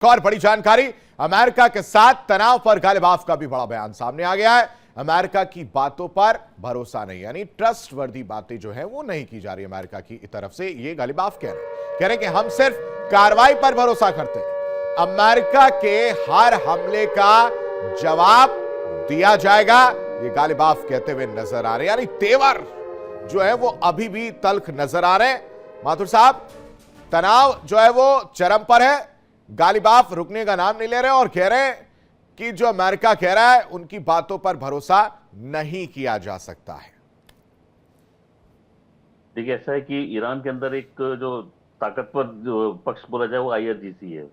एक और बड़ी जानकारी, अमेरिका के साथ तनाव पर गालिबाफ का भी बड़ा बयान सामने आ गया है। अमेरिका की बातों पर भरोसा नहीं, यानी ट्रस्ट वर्दी बातें जो है वो नहीं की जा रही अमेरिका की तरफ से। ये गालिबाफ कह रहे हैं कि हम सिर्फ कार्रवाई पर भरोसा करते हैं, अमेरिका के हर हमले का जवाब दिया जाएगा। ये गालिबाफ कहते हुए नजर आ रहे हैं, यानी तेवर जो है वो अभी भी तल्ख नजर आ रहे हैं। माथुर साहब, तनाव जो है वो चरम पर है, गालिबाफ रुकने का नाम नहीं ले रहे और कह रहे हैं कि जो अमेरिका कह रहा है उनकी बातों पर भरोसा नहीं किया जा सकता है। देखिए, ऐसा है कि ईरान के अंदर एक जो ताकतवर जो पक्ष बोला जाए वो आईआरजीसी है।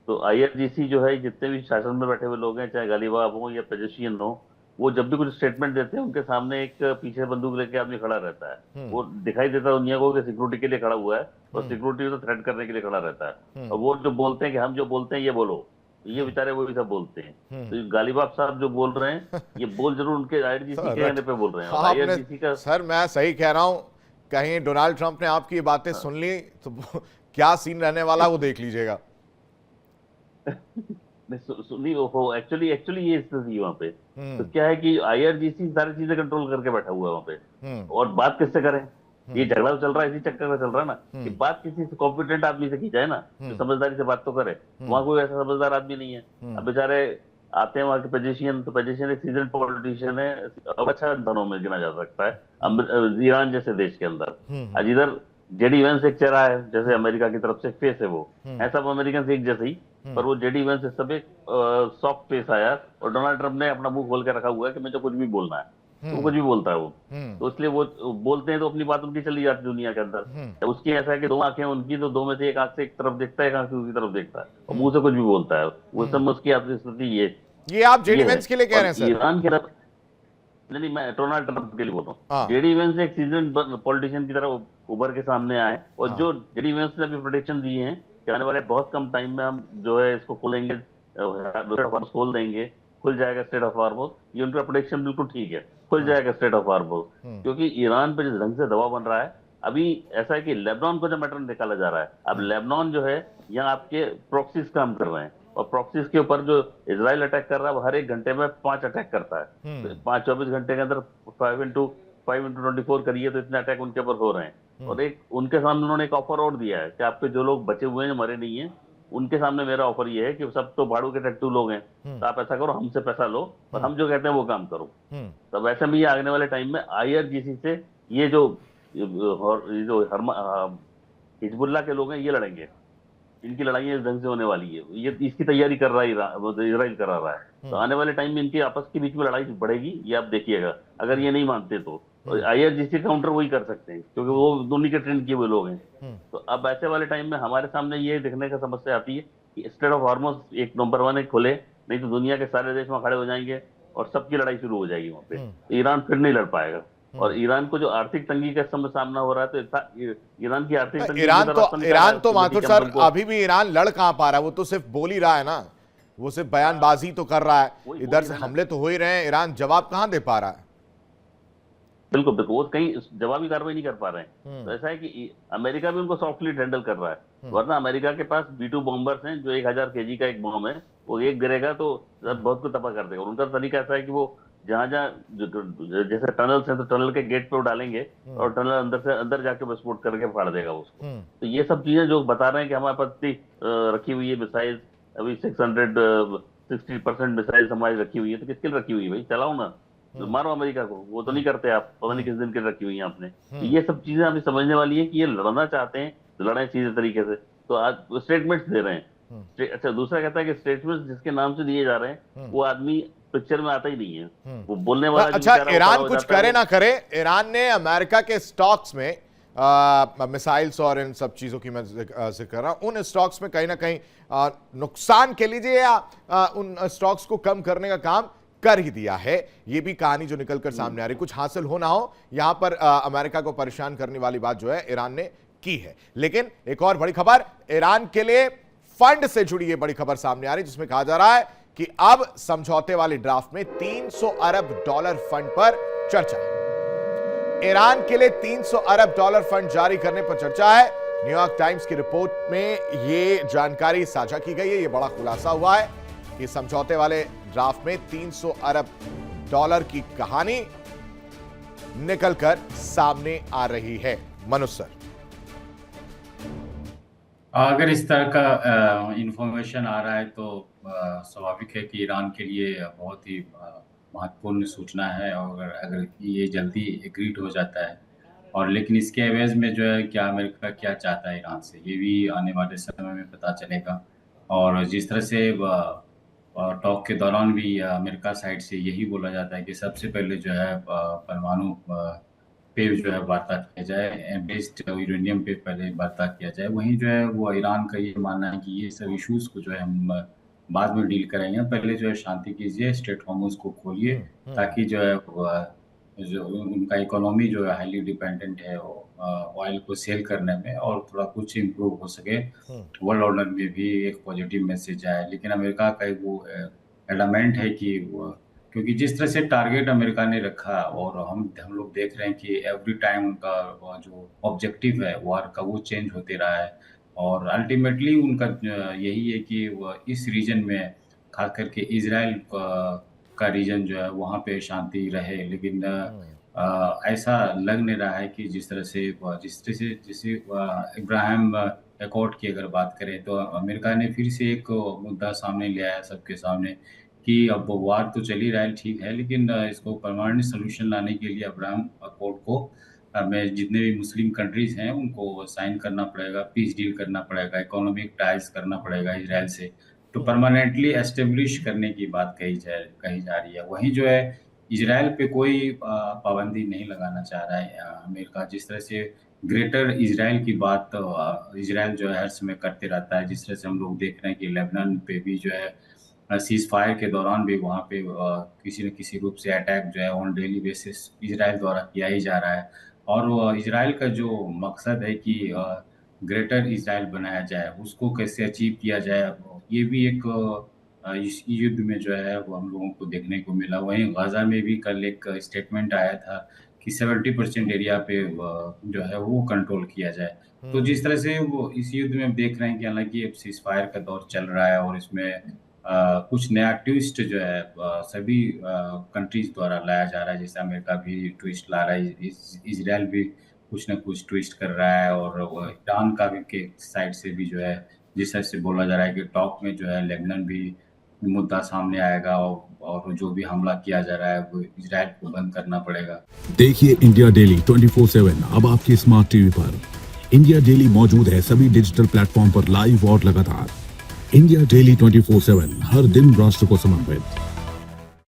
तो आईआरजीसी जो है, जितने भी शासन में बैठे हुए लोग हैं, चाहे गालिबाफ हो या पेजेशियन हो, वो जब भी कुछ स्टेटमेंट देते हैं उनके सामने एक पीछे बंदूक लेके आदमी खड़ा रहता है। वो दिखाई देता है दुनिया को कि सिक्योरिटी के लिए खड़ा हुआ है और सिक्योरिटी को थ्रेट करने के लिए खड़ा रहता है। और वो जो बोलते हैं कि हम जो बोलते हैं ये बोलो, ये बेचारे वो भी सब बोलते हैं। तो गालिबाफ साहब जो बोल रहे हैं, ये बोल जरूर उनके आईआरजीसी के कहने पे बोल रहे हैं। आईआरजीसी का सर, मैं सही कह रहा हूं, कहीं डोनाल्ड ट्रंप ने आपकी ये बातें सुन ली तो क्या सीन रहने वाला वो देख लीजिएगा। सुनी हो, एक्चुअली ये स्थिति है वहाँ पे। तो क्या है कि आईआरजीसी सारी चीजें कंट्रोल करके बैठा हुआ है वहाँ पे। और बात किससे करें? ये झगड़ा चल रहा है, इसी चक्कर में चल रहा है ना कि बात किसी से कॉम्पिटेंट आदमी से की जाए ना, जो समझदारी से बात तो करे। वहाँ कोई ऐसा समझदार आदमी नहीं है। अब बेचारे आते हैं वहाँ के पोजीशियन, तो पोजीशियन एक सीजन पॉलिटिशियन है, अब अच्छा धनों में गिना जा सकता है ईरान जैसे देश के अंदर। आज इधर जेडी वेंस एक चेहरा है, जैसे अमेरिका की तरफ से फेस है, वो है सब अमेरिकन एक जैसे ही, पर वो जेडी वेंस से सब एक सॉफ्ट फेस आया। और डोनाल्ड ट्रंप ने अपना मुंह खोल के रखा हुआ है कि मुझे कुछ भी बोलना है, तो कुछ भी बोलता है वो। तो इसलिए वो बोलते हैं तो अपनी बात उनकी चली जाती दुनिया के अंदर। उसकी ऐसा है कि दो आंखें उनकी, तो दो में से एक आंख से एक तरफ देखता है, एक आंख से दूसरी तरफ देखता है, और मुंह से कुछ भी बोलता है वो। सब उसकी आपकी स्थिति ये आप जेडी वेंस के लिए कह रहे हैं सर? ईरान की तरफ नहीं, मैं डोनाल्ड ट्रंप के लिए बोल रहा हूँ। जेडी वेंस एक सीजन पॉलिटिशियन की तरह उभर के सामने आए, और जो जेडी वेंस ने अभी प्रोडिक्शन दिए हैं कि आने वाले बहुत कम टाइम में हम जो है इसको खोलेंगे, खोल देंगे, खुल जाएगा स्टेट ऑफ हार्मोज। ये उनका प्रोडिक्शन बिल्कुल ठीक है, खुल जाएगा स्टेट ऑफ हार्मोज। क्योंकि ईरान पे जिस ढंग से दबाव बन रहा है, अभी ऐसा है कि लेबनान को जो मैटर निकाला जा रहा है, अब लेबनान जो है यहाँ आपके प्रॉक्सीज काम कर रहे हैं, और प्रॉक्सीज के ऊपर जो इजराइल अटैक कर रहा है वो हर एक घंटे में 5 अटैक करता है। तो 24 घंटे के अंदर 5x24 करिए तो इतने अटैक उनके ऊपर हो रहे हैं। और एक उनके सामने उन्होंने एक ऑफर और दिया है कि आपके जो लोग बचे हुए हैं, मरे नहीं है, उनके सामने मेरा ऑफर ये है कि सब तो भाड़ू के टट्टू लोग हैं, तो आप ऐसा करो, हमसे पैसा लो और हम जो कहते हैं वो काम करो। तब ऐसे में ये आने वाले टाइम में आईआरजीसी से ये जो हिजबुल्लाह के लोग हैं ये लड़ेंगे। इनकी लड़ाई इस ढंग से होने वाली है, ये इसकी तैयारी कर रहा है, इजराइल करा रहा है। तो आने वाले टाइम में इनकी आपस के बीच में लड़ाई बढ़ेगी, ये आप देखिएगा। अगर ये नहीं मानते तो आईआरजीसी काउंटर वही कर सकते हैं, क्योंकि वो दोनों के ट्रेंड किए हुए लोग हैं। तो अब ऐसे वाले टाइम में हमारे सामने ये देखने का समस्या आती है कि स्टेट ऑफ हार्मोज एक नंबर 1 खुले, नहीं तो दुनिया के सारे देश वहां खड़े हो जाएंगे और सबकी लड़ाई शुरू हो जाएगी वहां पे। तो ईरान फिर नहीं लड़ पाएगा। और ईरान को जो आर्थिक तंगी का सामना हो रहा है, तो ईरान की आर्थिक तंगी, ईरान तो माथुर सर अभी भी ईरान लड़ कहां पा रहा है? वो तो सिर्फ बोल ही रहा है ना, वो सिर्फ बयानबाजी तो कर रहा है। इधर से हमले तो हो ही रहे हैं, ईरान जवाब कहां दे पा रहा है? बिल्कुल बिल्कुल, वो कहीं जवाबी कार्रवाई नहीं कर पा रहे हैं। तो ऐसा है कि अमेरिका भी उनको सॉफ्टली हैंडल कर रहा है, वरना अमेरिका के पास B-2 बॉम्बर्स हैं, जो 1000 kg का एक बॉम्ब है, वो एक गिरेगा तो बहुत कुछ तबाह कर देगा। और उनका तरीका ऐसा है कि वो जहां जैसे टनल्स हैं, तो टनल के गेट पे वो डालेंगे और टनल अंदर से अंदर जाके विस्फोट करके फाड़ देगा उसको। तो ये सब चीजें जो बता रहे हैं कि हमारे पास रखी हुई है मिसाइल, अभी 60% मिसाइल हमारी रखी हुई है, तो किसके लिए रखी हुई है भाई? चलाओ ना, तो मारो अमेरिका को। वो तो नहीं करते आप, पता नहीं किस दिन के रखी हुई है आपने। तो ये सब चीजें हमें समझने वाली है कि ये लड़ना चाहते हैं, लड़ाई सीधे तरीके से। तो आज स्टेटमेंट्स दे रहे हैं। अच्छा, दूसरा कहता है कि स्टेटमेंट्स जिसके नाम से दिए जा रहे हैं वो आदमी पिक्चर में आता ही नहीं है, वो बोलने वाला। अच्छा, ईरान कुछ करे ना करे, ईरान ने अमेरिका के स्टॉक्स में मिसाइल्स और इन सब चीजों की मैं जिक्र कर रहा हूं, उन स्टॉक्स में कहीं ना कहीं नुकसान के लीजिए या उन स्टॉक्स को कम करने का काम कर ही दिया है। ये भी कहानी जो निकलकर सामने आ रही, कुछ हासिल हो ना हो, यहां पर अमेरिका को परेशान करने वाली बात जो है ईरान ने की है। लेकिन एक और बड़ी खबर, ईरान के लिए फंड से जुड़ी ये बड़ी खबर सामने आ रही, जिसमें कहा जा रहा है कि अब समझौते वाले ड्राफ्ट में $300 अरब फंड पर चर्चा है। ईरान के लिए $300 अरब फंड जारी करने पर चर्चा है। न्यूयॉर्क टाइम्स की रिपोर्ट में ये जानकारी साझा की गई है। ये बड़ा खुलासा हुआ है कि समझौते वाले ड्राफ्ट में 300 अरब डॉलर की कहानी निकलकर सामने आ रही है। मनोज सर, अगर इस तरह का इंफॉर्मेशन आ रहा है तो स्वाभाविक है कि ईरान के लिए बहुत ही महत्वपूर्ण सूचना है, और अगर ये जल्दी एग्रीड हो जाता है और लेकिन इसके एवज में जो है क्या अमेरिका क्या चाहता है ईरान से, ये भी आने वाले समय में पता चलेगा। और जिस तरह से टॉक के दौरान भी अमेरिका साइड से यही बोला जाता है कि सबसे पहले जो है परमाणु पे जो है वार्ता किया जाए, बेस्ड यूरेनियम पे पहले वार्ता किया जाए। वहीं जो है वो ईरान का ये मानना है कि ये सब इश्यूज को जो है हम बाद में डील करेंगे, पहले जो है शांति कीजिए, स्ट्रेट हॉर्मुज़ को खोलिए, ताकि जो है जो उनका इकोनॉमी जो है हाईली डिपेंडेंट है ऑयल को सेल करने में, और थोड़ा कुछ इम्प्रूव हो सके, वर्ल्ड ऑर्डर में भी एक पॉजिटिव मैसेज आए। लेकिन अमेरिका का वो एडमेंट है कि क्योंकि जिस तरह से टारगेट अमेरिका ने रखा, और हम लोग देख रहे हैं कि एवरी टाइम उनका जो ऑब्जेक्टिव है वार का वो चेंज होते रहा है, और अल्टीमेटली उनका यही है कि इस रीजन में खास करके इजराइल का रीजन जो है वहाँ पे शांति रहे। लेकिन ऐसा लग नहीं रहा है कि जिस तरह से जैसे इब्राहिम एकॉर्ड की अगर बात करें तो अमेरिका ने फिर से एक मुद्दा सामने ले आया सबके सामने कि अब वार तो चल ही रहा है, ठीक है, लेकिन इसको परमानेंट सोल्यूशन लाने के लिए अब्राहम अकॉर्ड को में जितने भी मुस्लिम कंट्रीज हैं उनको साइन करना पड़ेगा, पीस डील करना पड़ेगा, इकोनॉमिक टाइज करना पड़ेगा इजराइल से, तो परमानेंटली एस्टेब्लिश करने की बात कही जा रही है। वहीं जो है इजराइल पे कोई पाबंदी नहीं लगाना चाह रहा है अमेरिका। जिस तरह से ग्रेटर इजराइल की बात इजराइल जो है हर समय करते रहता है, जिस तरह से हम लोग देख रहे हैं कि लेबनान पे भी जो है सीज फायर के दौरान भी वहाँ पे किसी न किसी रूप से अटैक जो है ऑन डेली बेसिस इजराइल द्वारा किया ही जा रहा है। और इजराइल का जो मकसद है कि ग्रेटर इजराइल बनाया जाए, उसको कैसे अचीव किया जाए, ये भी एक इस युद्ध में जो है वो हम लोगों को देखने को मिला। वहीं गाजा में भी कल एक स्टेटमेंट आया था कि 70% एरिया पे जो है वो कंट्रोल किया जाए। तो जिस तरह से वो इस युद्ध में देख रहे हैं कि हालांकि अब सीज फायर का दौर चल रहा है, और इसमें कुछ नया ट्विस्ट जो है सभी कंट्रीज द्वारा लाया जा रहा है, जैसे अमेरिका भी ट्विस्ट ला रहा है, इजराइल भी कुछ न कुछ ट्विस्ट कर रहा है, और ईरान का भी के साइड से भी जो है जिस तरह से बोला जा रहा है कि टॉक में जो है लेबनान भी मुद्दा सामने आएगा, और जो भी हमला किया जा रहा है वो इजराइल को बंद करना पड़ेगा। देखिए इंडिया डेली 24/7 अब आपके स्मार्ट टीवी पर। इंडिया डेली मौजूद है सभी डिजिटल प्लेटफॉर्म पर लाइव और लगातार। इंडिया डेली 24/7 हर दिन राष्ट्र को समर्पित।